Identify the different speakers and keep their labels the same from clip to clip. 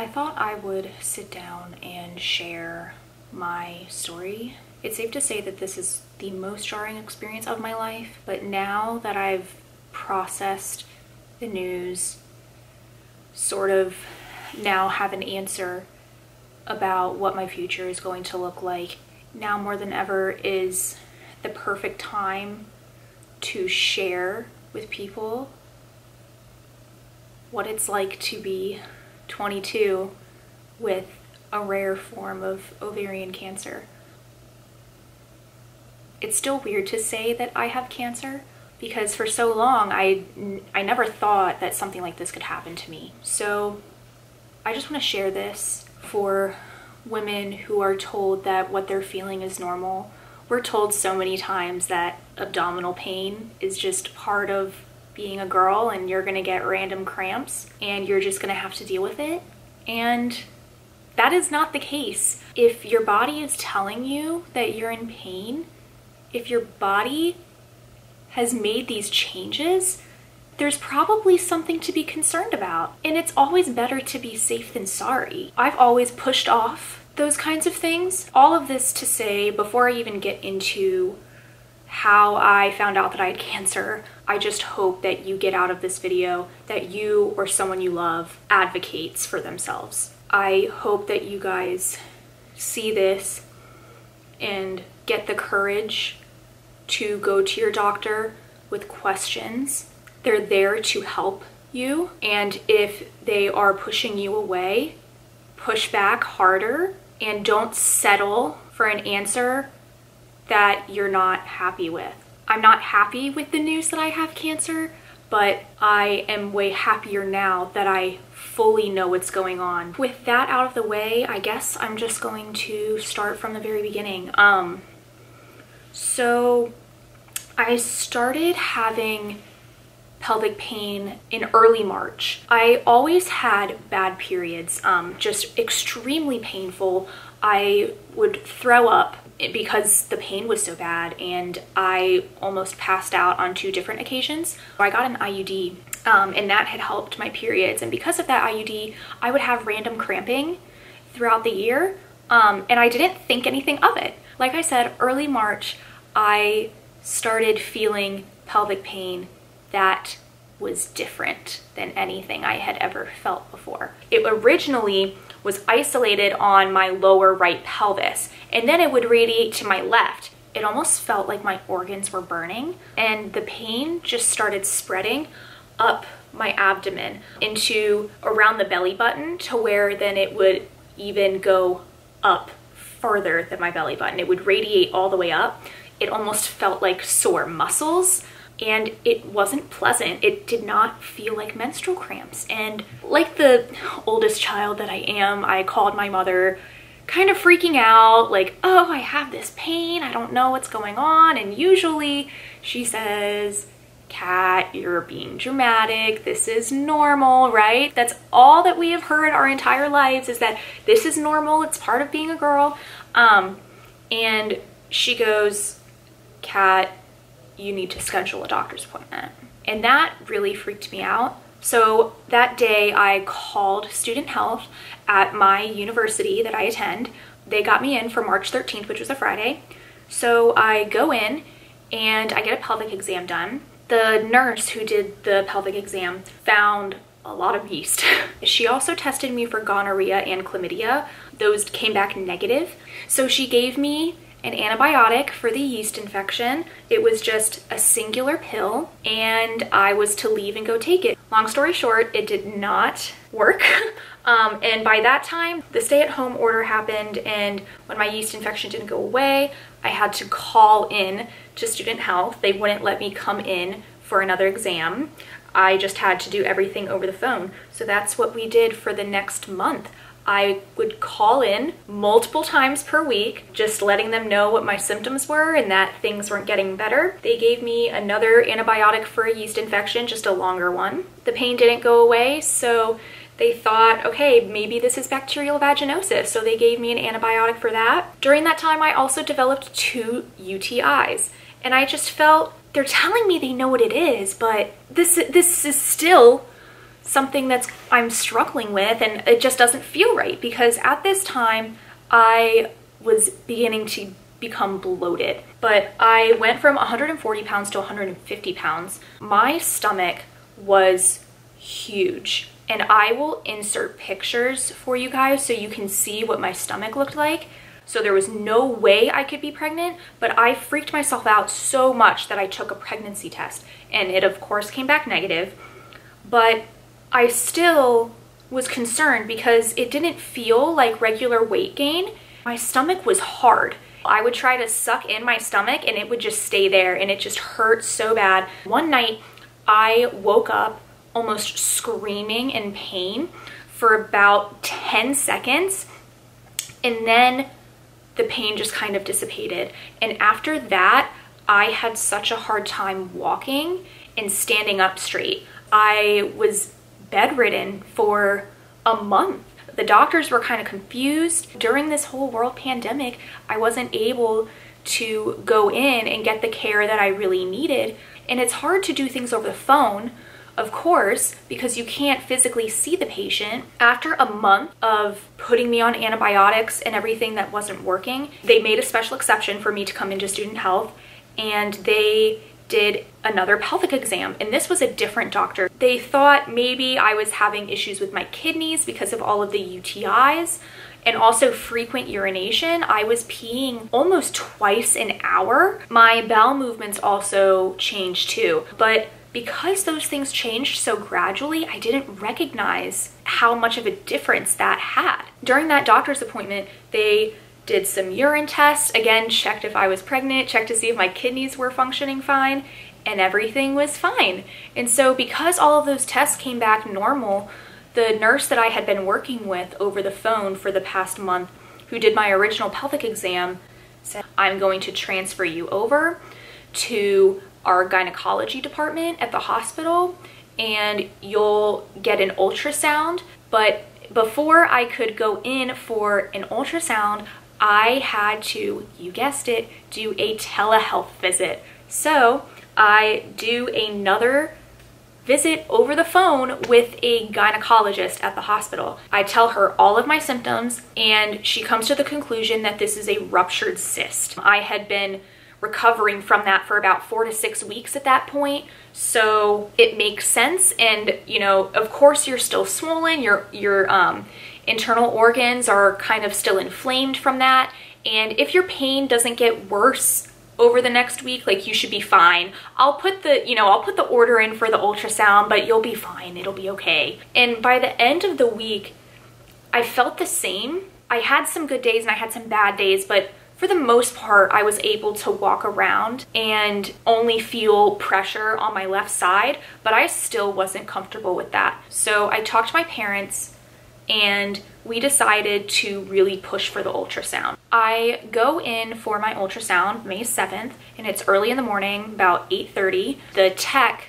Speaker 1: I thought I would sit down and share my story. It's safe to say that this is the most jarring experience of my life, but now that I've processed the news, sort of now have an answer about what my future is going to look like, now more than ever is the perfect time to share with people what it's like to be 22 with a rare form of ovarian cancer. It's still weird to say that I have cancer because for so long I never thought that something like this could happen to me. So I just want to share this for women who are told that what they're feeling is normal. We're told so many times that abdominal pain is just part of being a girl and you're gonna get random cramps and you're just gonna have to deal with it. And that is not the case. If your body is telling you that you're in pain, if your body has made these changes, there's probably something to be concerned about. And it's always better to be safe than sorry. I've always pushed off those kinds of things. All of this to say, before I even get into how I found out that I had cancer, I just hope that you get out of this video that you or someone you love advocates for themselves. I hope that you guys see this and get the courage to go to your doctor with questions. They're there to help you, and if they are pushing you away, push back harder and don't settle for an answer that you're not happy with. I'm not happy with the news that I have cancer, but I am way happier now that I fully know what's going on. With that out of the way, I guess I'm just going to start from the very beginning. So I started having pelvic pain in early March. I always had bad periods, just extremely painful. I would throw up because the pain was so bad, and I almost passed out on 2 different occasions. I got an IUD, and that had helped my periods, and because of that IUD, I would have random cramping throughout the year, and I didn't think anything of it. Like I said, early March, I started feeling pelvic pain that was different than anything I had ever felt before. It originally was isolated on my lower right pelvis, and then it would radiate to my left. It almost felt like my organs were burning, and the pain just started spreading up my abdomen into around the belly button, to where then it would even go up further than my belly button. It would radiate all the way up. It almost felt like sore muscles, and it wasn't pleasant. It did not feel like menstrual cramps. And like the oldest child that I am, I called my mother, kind of freaking out, like, oh, I have this pain, I don't know what's going on. And usually she says, Kat, you're being dramatic, this is normal, right? That's all that we have heard our entire lives, is that this is normal, it's part of being a girl. And she goes, Kat, you need to schedule a doctor's appointment. And that really freaked me out. So that day I called student health at my university that I attend. They got me in for March 13th, which was a Friday. So I go in and I get a pelvic exam done. The nurse who did the pelvic exam found a lot of yeast. She also tested me for gonorrhea and chlamydia. Those came back negative. So she gave me an antibiotic for the yeast infection. It was just a singular pill, and I was to leave and go take it. Long story short, it did not work. And by that time, the stay-at-home order happened, and when my yeast infection didn't go away, I had to call in to student health. They wouldn't let me come in for another exam. I just had to do everything over the phone. So that's what we did for the next month. I would call in multiple times per week, just letting them know what my symptoms were and that things weren't getting better. They gave me another antibiotic for a yeast infection, just a longer one. The pain didn't go away, so they thought, okay, maybe this is bacterial vaginosis, so they gave me an antibiotic for that. During that time, I also developed 2 UTIs, and I just felt, they're telling me they know what it is, but this is still something I'm struggling with, and it just doesn't feel right, because at this time I was beginning to become bloated. But I went from 140 pounds to 150 pounds. My stomach was huge, and I will insert pictures for you guys so you can see what my stomach looked like. So there was no way I could be pregnant, but I freaked myself out so much that I took a pregnancy test, and it of course came back negative. But I still was concerned because it didn't feel like regular weight gain. My stomach was hard. I would try to suck in my stomach and it would just stay there, and it just hurt so bad. One night I woke up almost screaming in pain for about 10 seconds, and then the pain just kind of dissipated. And after that, I had such a hard time walking and standing up straight. I was bedridden for a month. The doctors were kind of confused. During this whole world pandemic, I wasn't able to go in and get the care that I really needed. And it's hard to do things over the phone, of course, because you can't physically see the patient. After a month of putting me on antibiotics and everything that wasn't working, they made a special exception for me to come into student health, and they did another pelvic exam, and this was a different doctor. They thought maybe I was having issues with my kidneys because of all of the UTIs and also frequent urination. I was peeing almost twice an hour. My bowel movements also changed too, but because those things changed so gradually, I didn't recognize how much of a difference that had. During that doctor's appointment, they did some urine tests, again, checked if I was pregnant, checked to see if my kidneys were functioning fine, and everything was fine. And so because all of those tests came back normal, the nurse that I had been working with over the phone for the past month, who did my original pelvic exam, said, I'm going to transfer you over to our gynecology department at the hospital, and you'll get an ultrasound. But before I could go in for an ultrasound, I had to, you guessed it, do a telehealth visit. So I do another visit over the phone with a gynecologist at the hospital. I tell her all of my symptoms, and she comes to the conclusion that this is a ruptured cyst. I had been recovering from that for about 4 to 6 weeks at that point, so it makes sense. And you know, of course you're still swollen, your internal organs are kind of still inflamed from that, and if your pain doesn't get worse over the next week, like, you should be fine. I'll put the order in for the ultrasound, but you'll be fine, it'll be okay. And by the end of the week, I felt the same. I had some good days and I had some bad days, but for the most part, I was able to walk around and only feel pressure on my left side, but I still wasn't comfortable with that. So I talked to my parents, and we decided to really push for the ultrasound. I go in for my ultrasound May 7th, and it's early in the morning, about 8:30. The tech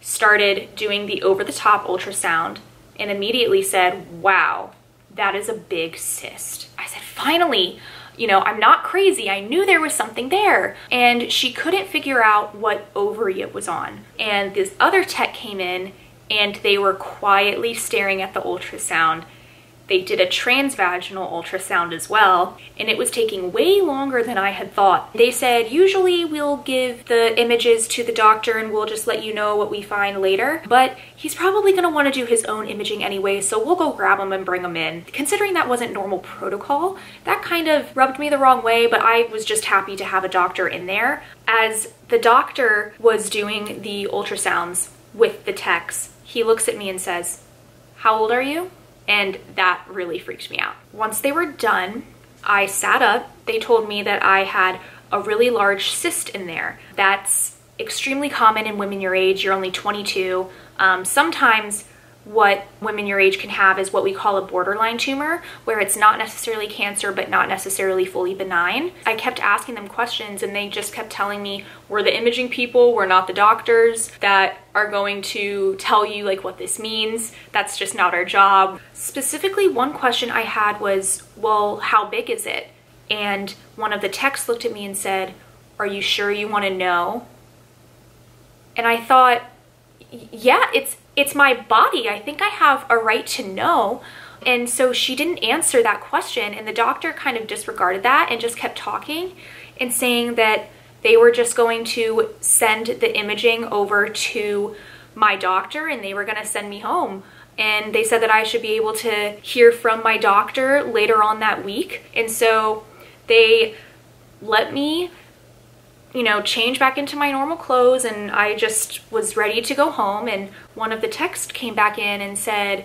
Speaker 1: started doing the over-the-top ultrasound and immediately said, wow, that is a big cyst. I said, finally, you know, I'm not crazy. I knew there was something there. And she couldn't figure out what ovary it was on. And this other tech came in, and they were quietly staring at the ultrasound. They did a transvaginal ultrasound as well, and it was taking way longer than I had thought. They said, usually we'll give the images to the doctor and we'll just let you know what we find later, but he's probably gonna wanna do his own imaging anyway, so we'll go grab him and bring him in. Considering that wasn't normal protocol, that kind of rubbed me the wrong way, but I was just happy to have a doctor in there. As the doctor was doing the ultrasounds with the techs, he looks at me and says, how old are you? And that really freaked me out. Once they were done, I sat up. They told me that I had a really large cyst in there. That's extremely common in women your age. You're only 22. Sometimes what women your age can have is what we call a borderline tumor, where it's not necessarily cancer, but not necessarily fully benign. I kept asking them questions, and they just kept telling me, we're the imaging people, we're not the doctors that are going to tell you like what this means. That's just not our job. Specifically, one question I had was, well, how big is it? And one of the techs looked at me and said, are you sure you want to know? And I thought, yeah, it's my body. I think I have a right to know. And so she didn't answer that question, and the doctor kind of disregarded that and just kept talking and saying that they were just going to send the imaging over to my doctor and they were going to send me home. And they said that I should be able to hear from my doctor later on that week. And so they let me, you know, change back into my normal clothes, and I just was ready to go home. And one of the texts came back in and said,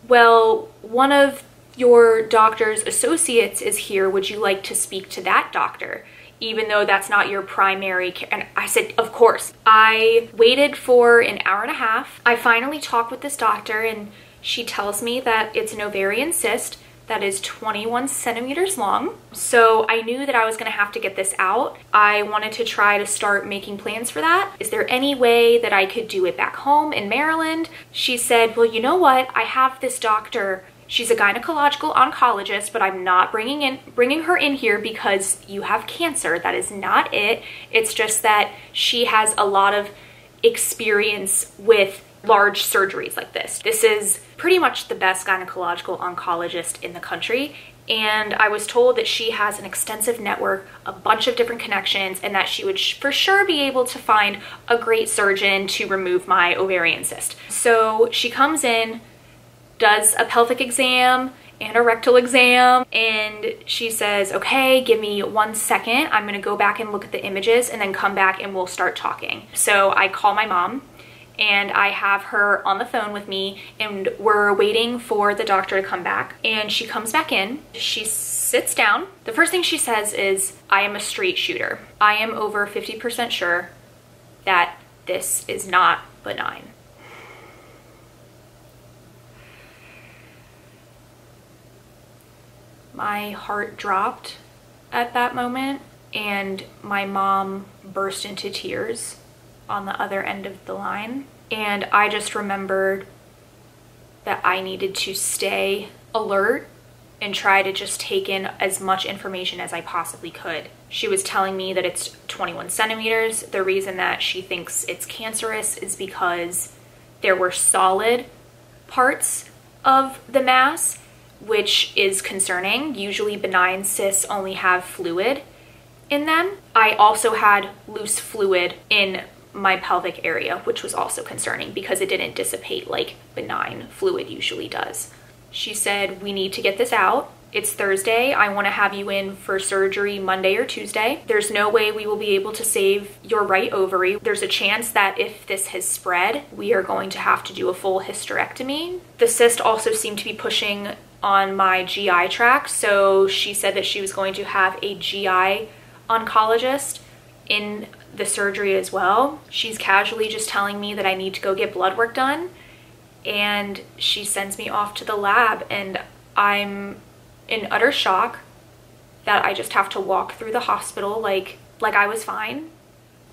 Speaker 1: well, one of your doctor's associates is here. Would you like to speak to that doctor? Even though that's not your primary care. And I said, of course. I waited for an hour and a half. I finally talked with this doctor, and she tells me that it's an ovarian cyst that is 21 centimeters long. So I knew that I was gonna have to get this out. I wanted to try to start making plans for that. Is there any way that I could do it back home in Maryland? She said, well, you know what? I have this doctor. She's a gynecological oncologist, but I'm not bringing her in here because you have cancer. That is not it. It's just that she has a lot of experience with large surgeries like this. This is pretty much the best gynecological oncologist in the country. And I was told that she has an extensive network, a bunch of different connections, and that she would for sure be able to find a great surgeon to remove my ovarian cyst. So she comes in, does a pelvic exam and a rectal exam, and she says, okay, give me 1 second. I'm gonna go back and look at the images and then come back and we'll start talking. So I call my mom and I have her on the phone with me, and we're waiting for the doctor to come back. And she comes back in, she sits down. The first thing she says is, I am a straight shooter. I am over 50% sure that this is not benign. My heart dropped at that moment, and my mom burst into tears on the other end of the line. And I just remembered that I needed to stay alert and try to just take in as much information as I possibly could. She was telling me that it's 21 centimeters. The reason that she thinks it's cancerous is because there were solid parts of the mass, which is concerning. Usually benign cysts only have fluid in them. I also had loose fluid in my pelvic area, which was also concerning because it didn't dissipate like benign fluid usually does. She said, we need to get this out. It's Thursday. I want to have you in for surgery Monday or Tuesday. There's no way we will be able to save your right ovary. There's a chance that if this has spread, we are going to have to do a full hysterectomy. The cyst also seemed to be pushing on my GI tract, so she said that she was going to have a GI oncologist in the surgery as well. She's casually just telling me that I need to go get blood work done, and she sends me off to the lab, and I'm in utter shock that I just have to walk through the hospital like I was fine.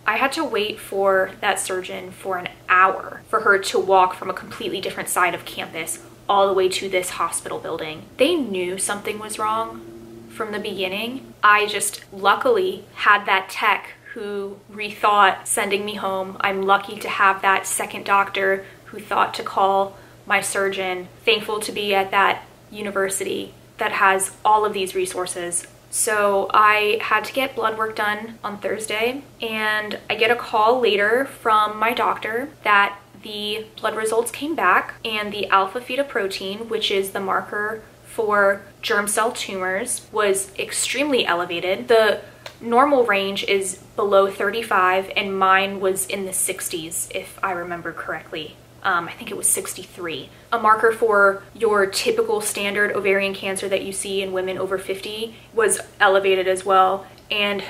Speaker 1: I had to wait for that surgeon for an hour for her to walk from a completely different side of campus all the way to this hospital building. They knew something was wrong from the beginning. I just luckily had that tech who rethought sending me home. I'm lucky to have that second doctor who thought to call my surgeon. Thankful to be at that university that has all of these resources. So I had to get blood work done on Thursday, and I get a call later from my doctor that the blood results came back and the alpha fetoprotein, which is the marker for germ cell tumors, was extremely elevated. The normal range is below 35 and mine was in the 60s, if I remember correctly. I think it was 63. A marker for your typical standard ovarian cancer that you see in women over 50 was elevated as well. And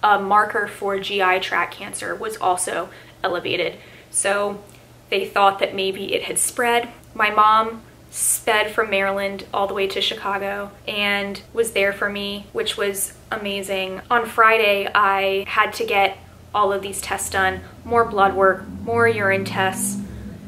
Speaker 1: a marker for GI tract cancer was also elevated. So they thought that maybe it had spread. My mom sped from Maryland all the way to Chicago and was there for me, which was amazing. On Friday, I had to get all of these tests done, more blood work, more urine tests,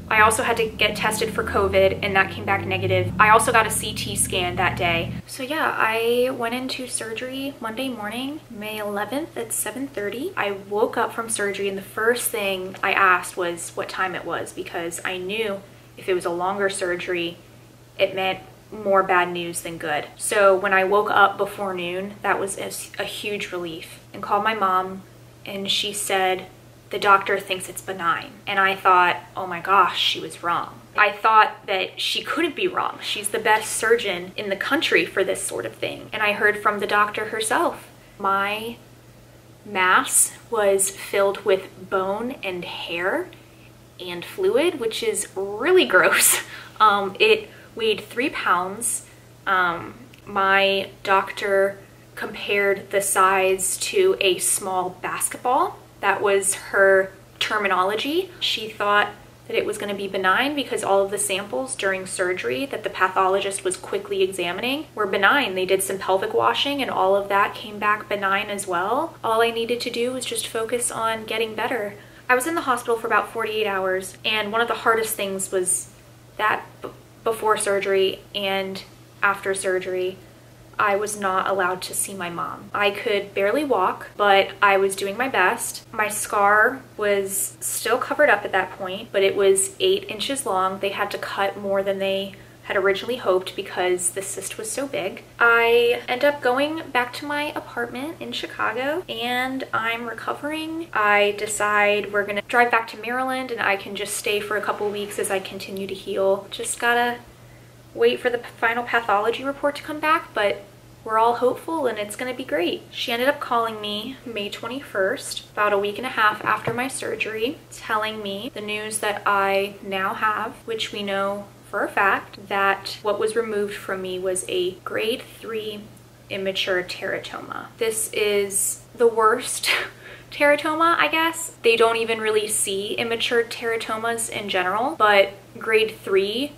Speaker 1: I also had to get tested for COVID and that came back negative. I also got a CT scan that day. So yeah, I went into surgery Monday morning, May 11th at 7:30. I woke up from surgery and the first thing I asked was what time it was, because I knew if it was a longer surgery, it meant more bad news than good. So when I woke up before noon, that was a huge relief, and called my mom, and she said, the doctor thinks it's benign. And I thought, oh my gosh, she was wrong. I thought that she couldn't be wrong. She's the best surgeon in the country for this sort of thing. And I heard from the doctor herself. My mass was filled with bone and hair and fluid, which is really gross. It weighed 3 pounds. My doctor compared the size to a small basketball. That was her terminology. She thought that it was going to be benign because all of the samples during surgery that the pathologist was quickly examining were benign. They did some pelvic washing and all of that came back benign as well. All I needed to do was just focus on getting better. I was in the hospital for about 48 hours, and one of the hardest things was that before surgery and after surgery, I was not allowed to see my mom. I could barely walk, but I was doing my best. My scar was still covered up at that point, but it was 8 inches long. They had to cut more than they had originally hoped because the cyst was so big. I end up going back to my apartment in Chicago and I'm recovering. I decide we're gonna drive back to Maryland and I can just stay for a couple weeks as I continue to heal. Just gotta wait for the final pathology report to come back, but we're all hopeful and it's gonna be great. She ended up calling me May 21st, about a week and a half after my surgery, telling me the news that I now have, which we know for a fact that what was removed from me was a grade 3 immature teratoma. This is the worst teratoma, I guess. They don't even really see immature teratomas in general, but grade 3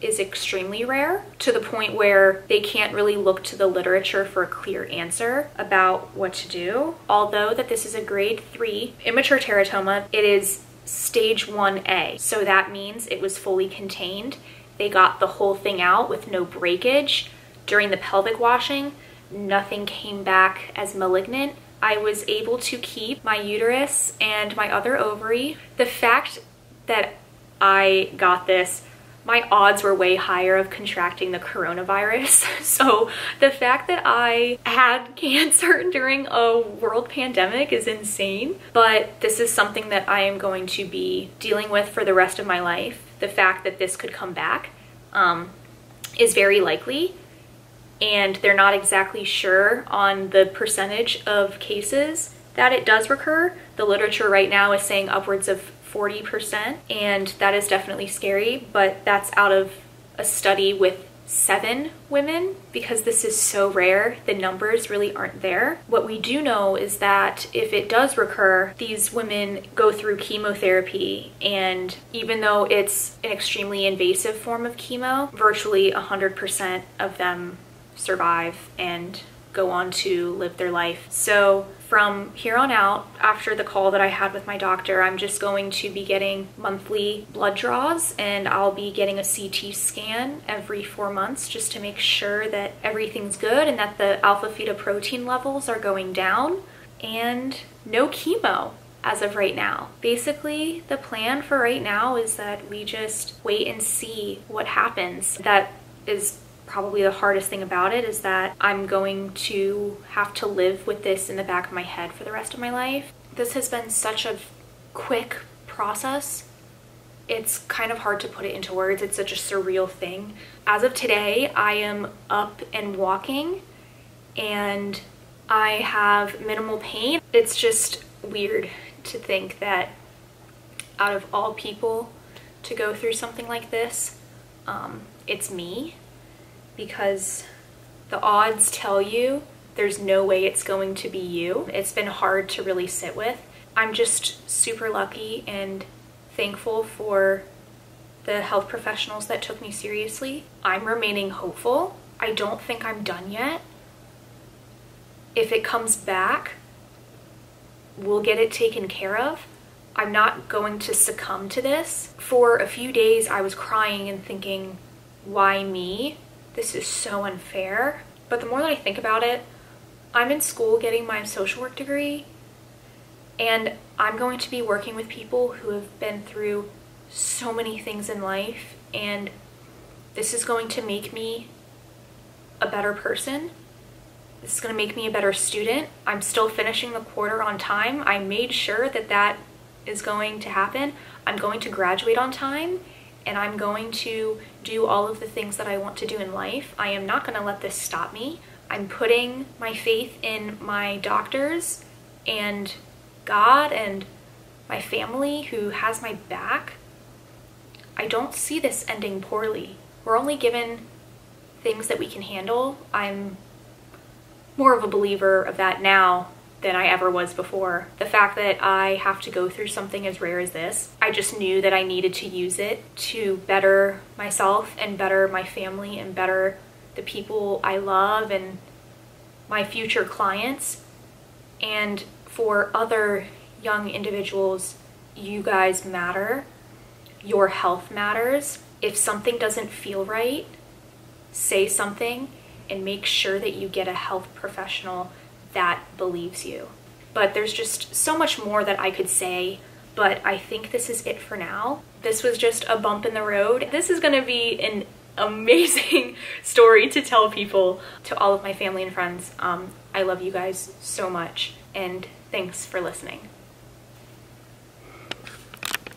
Speaker 1: is extremely rare, to the point where they can't really look to the literature for a clear answer about what to do. Although that this is a grade 3 immature teratoma, it is stage 1A. So that means it was fully contained. They got the whole thing out with no breakage. During the pelvic washing, nothing came back as malignant. I was able to keep my uterus and my other ovary. The fact that I got this, my odds were way higher of contracting the coronavirus. So the fact that I had cancer during a world pandemic is insane. But this is something that I am going to be dealing with for the rest of my life. The fact that this could come back is very likely. And they're not exactly sure on the percentage of cases that it does recur. The literature right now is saying upwards of 40%, and that is definitely scary, but that's out of a study with 7 women. Because this is so rare, the numbers really aren't there. What we do know is that if it does recur, these women go through chemotherapy, and even though it's an extremely invasive form of chemo, virtually 100% of them survive and go on to live their life. So from here on out, after the call that I had with my doctor, I'm just going to be getting monthly blood draws, and I'll be getting a CT scan every 4 months just to make sure that everything's good and that the alpha-fetoprotein levels are going down, and no chemo as of right now. Basically, the plan for right now is that we just wait and see what happens. That is probably the hardest thing about it, is that I'm going to have to live with this in the back of my head for the rest of my life. This has been such a quick process. It's kind of hard to put it into words. It's such a surreal thing. As of today, I am up and walking and I have minimal pain. It's just weird to think that out of all people to go through something like this, it's me. Because the odds tell you there's no way it's going to be you. It's been hard to really sit with. I'm just super lucky and thankful for the health professionals that took me seriously. I'm remaining hopeful. I don't think I'm done yet. If it comes back, we'll get it taken care of. I'm not going to succumb to this. For a few days, I was crying and thinking, why me? This is so unfair. But the more that I think about it, I'm in school getting my social work degree, and I'm going to be working with people who have been through so many things in life, and this is going to make me a better person. This is going to make me a better student. I'm still finishing the quarter on time. I made sure that that is going to happen. I'm going to graduate on time, and I'm going to do all of the things that I want to do in life. I am not going to let this stop me. I'm putting my faith in my doctors and God and my family who has my back. I don't see this ending poorly. We're only given things that we can handle. I'm more of a believer of that now than I ever was before. The fact that I have to go through something as rare as this, I just knew that I needed to use it to better myself and better my family and better the people I love and my future clients. And for other young individuals, you guys matter. Your health matters. If something doesn't feel right, say something and make sure that you get a health professional that believes you. But there's just so much more that I could say, but I think this is it for now. This was just a bump in the road. This is gonna be an amazing story to tell people, to all of my family and friends. I love you guys so much, and thanks for listening.